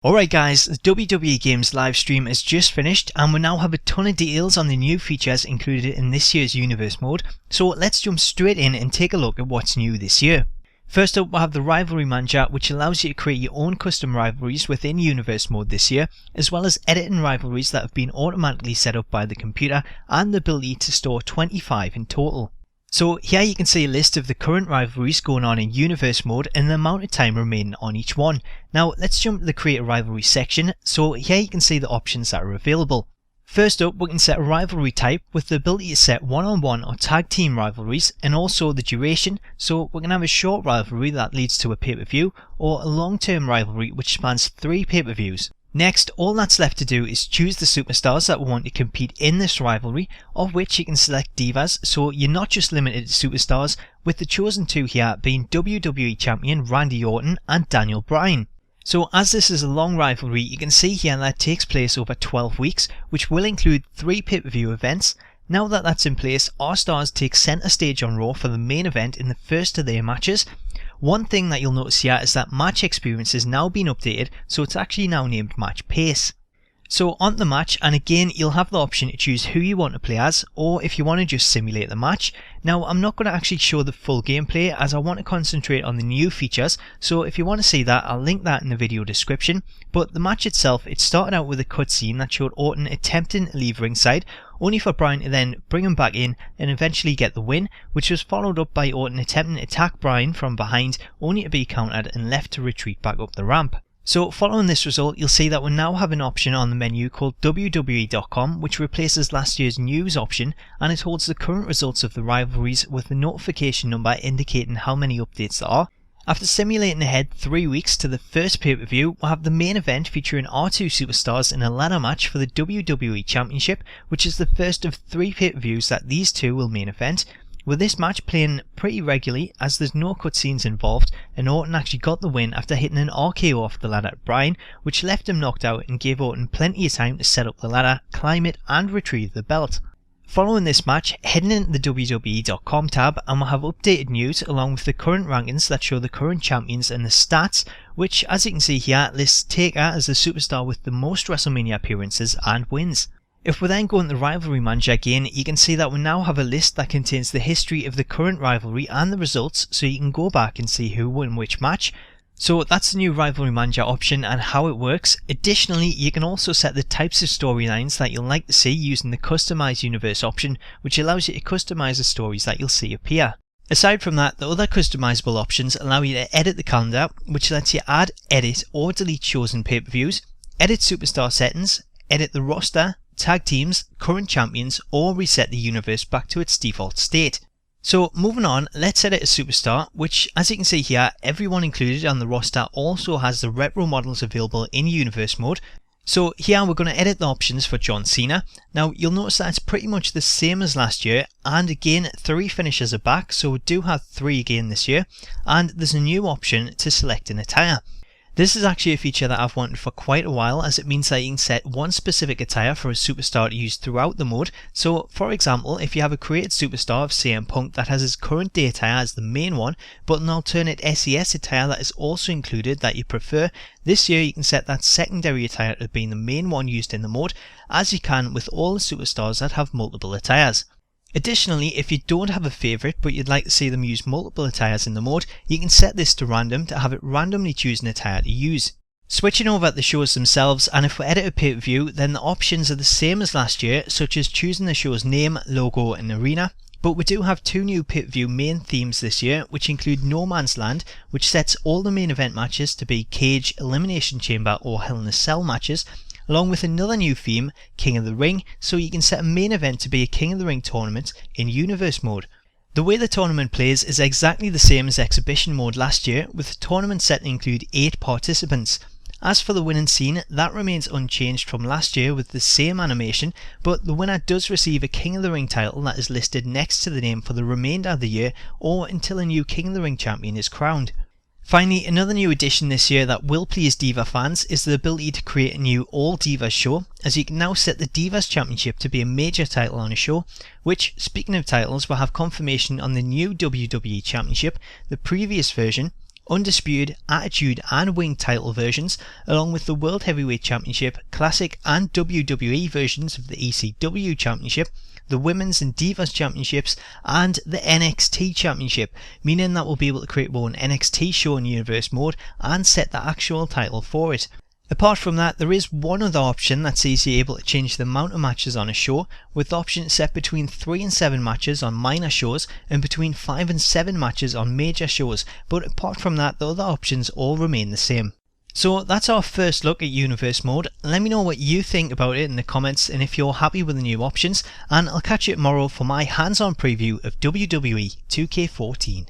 Alright guys, the WWE Games live stream is just finished and we now have a ton of details on the new features included in this year's Universe mode, so let's jump straight in and take a look at what's new this year. First up, we'll have the Rivalry Manager, which allows you to create your own custom rivalries within Universe mode this year, as well as editing rivalries that have been automatically set up by the computer and the ability to store 25 in total. So here you can see a list of the current rivalries going on in Universe mode and the amount of time remaining on each one. Now let's jump to the create a rivalry section, so here you can see the options that are available. First up, we can set a rivalry type with the ability to set one-on-one or tag team rivalries, and also the duration, so we can have a short rivalry that leads to a pay-per-view or a long-term rivalry which spans 3 pay-per-views. Next, all that's left to do is choose the superstars that we want to compete in this rivalry, of which you can select divas, so you're not just limited to superstars, with the chosen 2 here being WWE Champion Randy Orton and Daniel Bryan. So as this is a long rivalry, you can see here that it takes place over 12 weeks, which will include 3 pay-per-view events. Now that that's in place, our stars take centre stage on Raw for the main event in the first of their matches. One thing that you'll notice here is that match experience has now been updated, so it's actually now named match pace. So on the match, and again you'll have the option to choose who you want to play as, or if you want to just simulate the match. Now I'm not going to actually show the full gameplay as I want to concentrate on the new features, so if you want to see that I'll link that in the video description. But the match itself, it started out with a cutscene that showed Orton attempting to leave ringside, only for Bryan to then bring him back in and eventually get the win, which was followed up by Orton attempting to attack Bryan from behind, only to be countered and left to retreat back up the ramp. So following this result, you'll see that we now have an option on the menu called WWEcom, which replaces last year's news option, and it holds the current results of the rivalries with the notification number indicating how many updates there are. After simulating ahead 3 weeks to the first pay-per-view, we'll have the main event featuring our 2 superstars in a ladder match for the WWE Championship, which is the first of 3 pay-per-views that these 2 will main event, with this match playing pretty regularly as there's no cutscenes involved, and Orton actually got the win after hitting an RKO off the ladder at Bryan, which left him knocked out and gave Orton plenty of time to set up the ladder, climb it and retrieve the belt. Following this match, heading into the WWEcom tab, and we'll have updated news along with the current rankings that show the current champions and the stats, which as you can see here lists Taker as the superstar with the most WrestleMania appearances and wins. If we then go into the Rivalry Manager again, you can see that we now have a list that contains the history of the current rivalry and the results, so you can go back and see who won which match. So that's the new Rivalry Manager option and how it works. Additionally, you can also set the types of storylines that you'll like to see using the Customize Universe option, which allows you to customize the stories that you'll see appear. Aside from that, the other customizable options allow you to edit the calendar, which lets you add, edit or delete chosen pay-per-views, edit superstar settings, edit the roster, tag teams, current champions, or reset the universe back to its default state. So moving on, let's edit a superstar, which as you can see here, everyone included on the roster also has the retro models available in Universe mode. So here we're going to edit the options for John Cena. Now you'll notice that it's pretty much the same as last year, and again 3 finishers are back, so we do have 3 again this year, and there's a new option to select an attire. This is actually a feature that I've wanted for quite a while, as it means that you can set one specific attire for a superstar to use throughout the mode. So for example, if you have a created superstar of CM Punk that has his current day attire as the main one, but an alternate SES attire that is also included that you prefer, this year you can set that secondary attire to being the main one used in the mode, as you can with all the superstars that have multiple attires. Additionally, if you don't have a favourite but you'd like to see them use multiple attires in the mode, you can set this to random to have it randomly choose an attire to use. Switching over at the shows themselves, and if we edit a pay-per-view, then the options are the same as last year, such as choosing the show's name, logo and arena. But we do have 2 new pay-per-view main themes this year, which include No Man's Land, which sets all the main event matches to be Cage, Elimination Chamber or Hell in a Cell matches, along with another new theme, King of the Ring, so you can set a main event to be a King of the Ring tournament in Universe mode. The way the tournament plays is exactly the same as exhibition mode last year, with the tournament set to include 8 participants. As for the winning scene, that remains unchanged from last year with the same animation, but the winner does receive a King of the Ring title that is listed next to the name for the remainder of the year or until a new King of the Ring champion is crowned. Finally, another new addition this year that will please Diva fans is the ability to create a new All Divas show, as you can now set the Divas Championship to be a major title on a show, which, speaking of titles, will have confirmation on the new WWE Championship, the previous version, Undisputed, Attitude and Wing title versions, along with the World Heavyweight Championship, Classic and WWE versions of the ECW Championship, the Women's and Divas Championships, and the NXT Championship, meaning that we'll be able to create our own NXT show in Universe Mode and set the actual title for it. Apart from that, there is one other option that sees you able to change the amount of matches on a show, with the option set between 3 and 7 matches on minor shows and between 5 and 7 matches on major shows, but apart from that, the other options all remain the same. So that's our first look at Universe Mode. Let me know what you think about it in the comments and if you're happy with the new options, and I'll catch you tomorrow for my hands-on preview of WWE 2K14.